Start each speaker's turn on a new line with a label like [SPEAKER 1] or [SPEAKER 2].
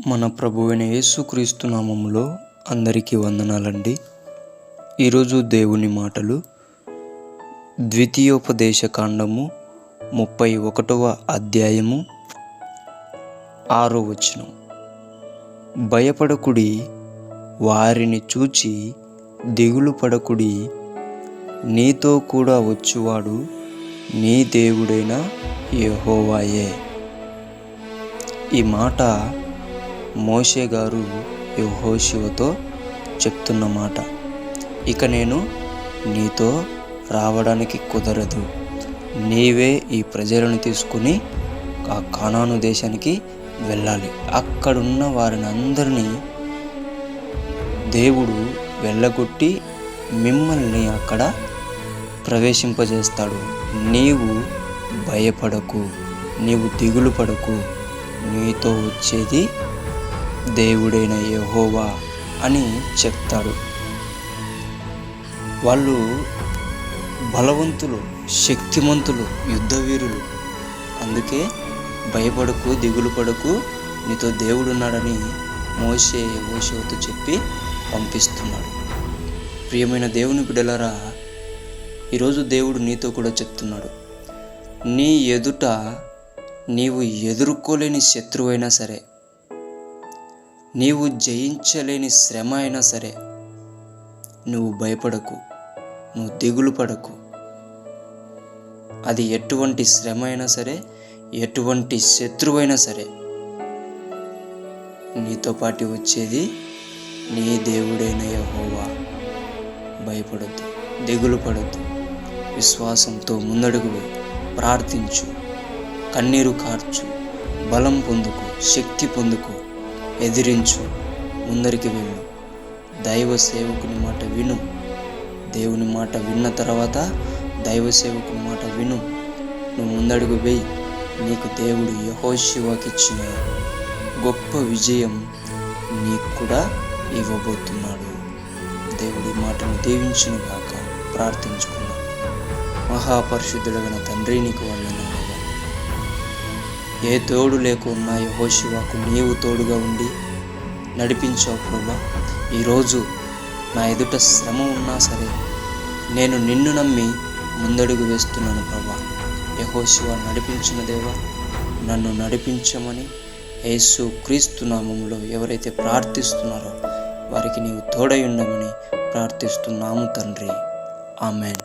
[SPEAKER 1] మన ప్రభువైన యేసుక్రీస్తు నామములో అందరికీ వందనాలండి. ఈరోజు దేవుని మాటలు ద్వితీయోపదేశ కాండము 31వ అధ్యాయము 6వ వచనం. భయపడకుడి, వారిని చూచి దిగులు పడకుడి, నీతో కూడా వచ్చువాడు నీ దేవుడైన యెహోవాయే. ఈ మాట మోషే గారు యెహోషువతో చెప్తున్న మాట. ఇక నేను నీతో రావడానికి కుదరదు, నీవే ఈ ప్రజలను తీసుకుని ఆ కానాను దేశానికి వెళ్ళాలి. అక్కడున్న వారిని అందరినీ దేవుడు వెళ్ళగొట్టి మిమ్మల్ని అక్కడ ప్రవేశింపజేస్తాడు. నీవు భయపడకు, నీవు దిగులు పడకు, నీతో వచ్చేది దేవుడైన యెహోవా అని చెప్తాడు. వాళ్ళు బలవంతులు, శక్తిమంతులు, యుద్ధవీరులు. అందుకే భయపడకు, దిగులు పడకు, నీతో దేవుడున్నాడని మోషే యెహోషువతో చెప్పి పంపిస్తున్నాడు. ప్రియమైన దేవుని బిడ్డలారా, ఈరోజు దేవుడు నీతో కూడా చెప్తున్నాడు. నీ ఎదుట నీవు ఎదుర్కోలేని శత్రువైనా సరే, నీవు జయించలేని శ్రమ అయినా సరే, నువ్వు భయపడకు, నువ్వు దిగులు పడకు. అది ఎటువంటి శ్రమ అయినా సరే, ఎటువంటి శత్రువైనా సరే, నీతో పాటు వచ్చేది నీ దేవుడైన యెహోవా. భయపడొద్దు, దిగులు పడొద్దు, విశ్వాసంతో ముందడుగు ప్రార్థించు, కన్నీరు కార్చు, బలం పొందుకో, శక్తి పొందుకో, ఎదిరించు, ముందరికి వెళ్ళు. దైవ సేవకుని మాట విను. దేవుని మాట విన్న తర్వాత దైవ సేవకుని మాట విను. నువ్వు ముందడుగు వేయి. నీకు దేవుడు యెహోషువకి ఇచ్చిన గొప్ప విజయం నీకు కూడా ఇవ్వబోతున్నాడు. దేవుడి మాటను దీవించును గాక. ప్రార్థించుకుందాం. మహాపరిశుద్ధుడైన తండ్రి, నీకు వందనాలు. ఏ తోడు లేకున్నా యెహోషువకు నీవు తోడుగా ఉండి నడిపించావు ప్రభా. ఈరోజు నా ఎదుట శ్రమ ఉన్నా సరే, నేను నిన్ను నమ్మి ముందడుగు వేస్తున్నాను ప్రభా. యెహోషువ నడిపించిన దేవా, నన్ను నడిపించమని యేసు క్రీస్తు నామములో ఎవరైతే ప్రార్థిస్తున్నారో వారికి నీవు తోడై ఉండమని ప్రార్థిస్తున్నాము తండ్రి. ఆమెన్.